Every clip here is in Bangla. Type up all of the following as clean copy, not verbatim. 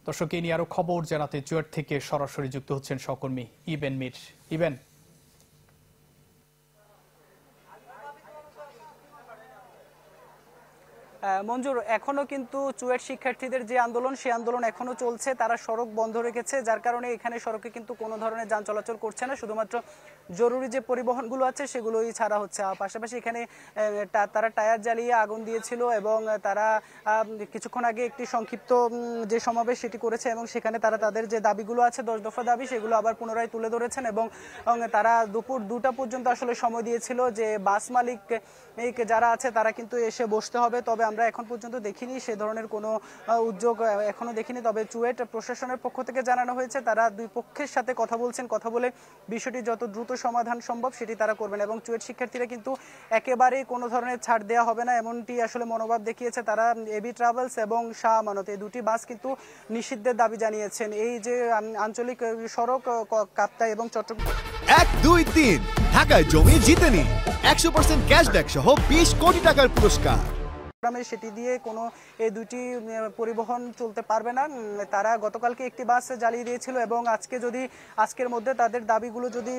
দর্শক এই নিয়ে আরো খবর জানাতে চুয়েট থেকে সরাসরি যুক্ত হচ্ছেন সহকর্মী ইবেন মির। ইবেন, মঞ্জুর, এখনো কিন্তু চুয়েট শিক্ষার্থীদের যে আন্দোলন সেই আন্দোলন এখনো চলছে। তারা সড়ক বন্ধ রেখেছে, যার কারণে এখানে সড়কে কিন্তু কোনো ধরনের যান চলাচল করছে না। শুধুমাত্র জরুরি যে পরিবহনগুলো আছে সেগুলোই ছাড়া হচ্ছে। পাশাপাশি এখানে তারা টায়ার জ্বালিয়ে আগুন দিয়েছিল এবং তারা কিছুক্ষণ আগে একটি সংক্ষিপ্ত যে সমাবেশ সেটি করেছে এবং সেখানে তারা তাদের যে দাবিগুলো আছে 10 দফা দাবি সেগুলো আবার পুনরায় তুলে ধরেছেন এবং তারা দুপুর 2টা পর্যন্ত আসলে সময় দিয়েছিল যে বাস মালিক যারা আছে তারা কিন্তু এসে বসতে হবে। তবে আমরা এখন পর্যন্ত দেখিনি সে ধরনের কোনো উদ্যোগ এখনো দেখিনি। তবে চুয়েট প্রশাসনের পক্ষ থেকে জানানো হয়েছে তারা দুই পক্ষের সাথে কথা বলছেন, কথা বলে বিষয়টি যত দ্রুত সমাধান সম্ভব সেটি তারা করবেন এবং চুয়েট শিক্ষার্থীরা কিন্তু একেবারেই কোনো ধরনের ছাড় দেওয়া হবে না এমনটি আসলে মনোভাব দেখিয়েছে তারা। এবি ট্রাভেলস এবং শাহ আমানত এই দুটি বাস কিন্তু নিষিদ্ধের দাবি জানিয়েছেন। এই যে আঞ্চলিক সড়ক কাপ্তাই এবং চট্টগ্রাম 1, 2, 3 ঢাকায় জমি জিতে নিন 100% ক্যাশব্যাক সহ 20 কোটি টাকার পুরস্কার। সেটি দিয়ে কোনো এই দুটি পরিবহন চলতে পারবে না। তারা গতকালকে একটি বাস জ্বালিয়ে দিয়েছিল এবং আজকের মধ্যে তাদের দাবিগুলো যদি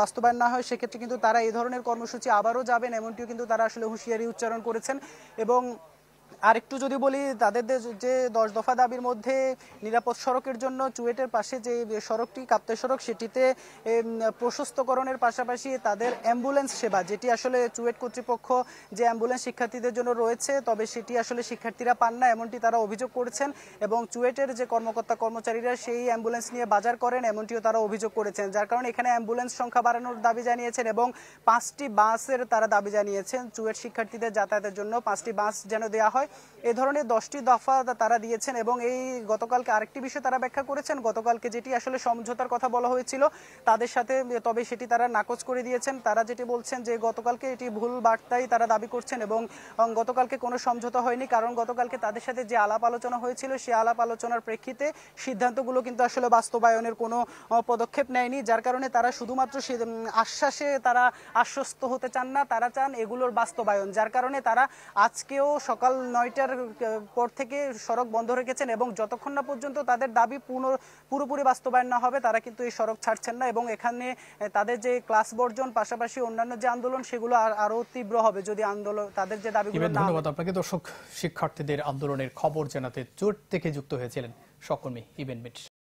বাস্তবায়ন না হয় সেক্ষেত্রে কিন্তু তারা এই ধরনের কর্মসূচি আবারও যাবেন এমনটিও কিন্তু তারা আসলে হুঁশিয়ারি উচ্চারণ করেছেন। এবং আরেকটু যদি বলি তাদের যে 10 দফা দাবির মধ্যে নিরাপদ সড়কের জন্য চুয়েটের পাশে যে সড়কটি কাপ্তাই সড়ক সেটিতে প্রশস্তকরণের পাশাপাশি তাদের অ্যাম্বুলেন্স সেবা যেটি আসলে চুয়েট কর্তৃপক্ষ যে অ্যাম্বুলেন্স শিক্ষার্থীদের জন্য রয়েছে তবে সেটি আসলে শিক্ষার্থীরা পান না এমনটি তারা অভিযোগ করেছেন এবং চুয়েটের যে কর্মকর্তা কর্মচারীরা সেই অ্যাম্বুলেন্স নিয়ে বাজার করেন এমনটিও তারা অভিযোগ করেছেন। যার কারণে এখানে অ্যাম্বুলেন্স সংখ্যা বাড়ানোর দাবি জানিয়েছেন এবং 5টি বাসের তারা দাবি জানিয়েছেন চুয়েট শিক্ষার্থীদের যাতায়াতের জন্য 5টি বাস যেন দেওয়া হয়। এই ধরনের 10টি দফা তারা দিয়েছেন এবং এই গতকালকে আরেকটি বিষয় তারা ব্যাখ্যা করেছেন। গতকালকে যেটি আসলে সমঝোতার কথা বলা হয়েছিল তাদের সাথে তবে সেটি তারা নাকচ করে দিয়েছেন। তারা যেটি বলছেন যে গতকালকে এটি ভুল বার্তাই তারা দাবি করছেন এবং গতকালকে কোনো সমঝোতা হয়নি কারণ গতকালকে তাদের সাথে যে আলাপ আলোচনা হয়েছিল সেই আলাপ আলোচনার প্রেক্ষিতে সিদ্ধান্তগুলো কিন্তু আসলে বাস্তবায়নের কোনো পদক্ষেপ নেয়নি। যার কারণে তারা শুধুমাত্র আশ্বাসে তারা আশ্বস্ত হতে চান না, তারা চান এগুলোর বাস্তবায়ন। যার কারণে তারা আজকেও সকাল 9টার পর থেকে সড়ক বন্ধ রেখেছেন এবং যতক্ষণ না পর্যন্ত তাদের দাবি পুরোপুরি বাস্তবায়ন না হবে তারা কিন্তু এই সড়ক ছাড়ছেন না এবং এখানে তাদের যে ক্লাস বর্জন পাশাপাশি অন্যান্য যে আন্দোলন সেগুলো আরো তীব্র হবে যদি আন্দোলন তাদের যে দাবিগুলো না। ধন্যবাদ আপনাকে। দর্শক শিক্ষার্থীদের আন্দোলনের খবর জানাতে চুয়েট থেকে যুক্ত হয়েছিলেন সহকর্মী ইবেন মির।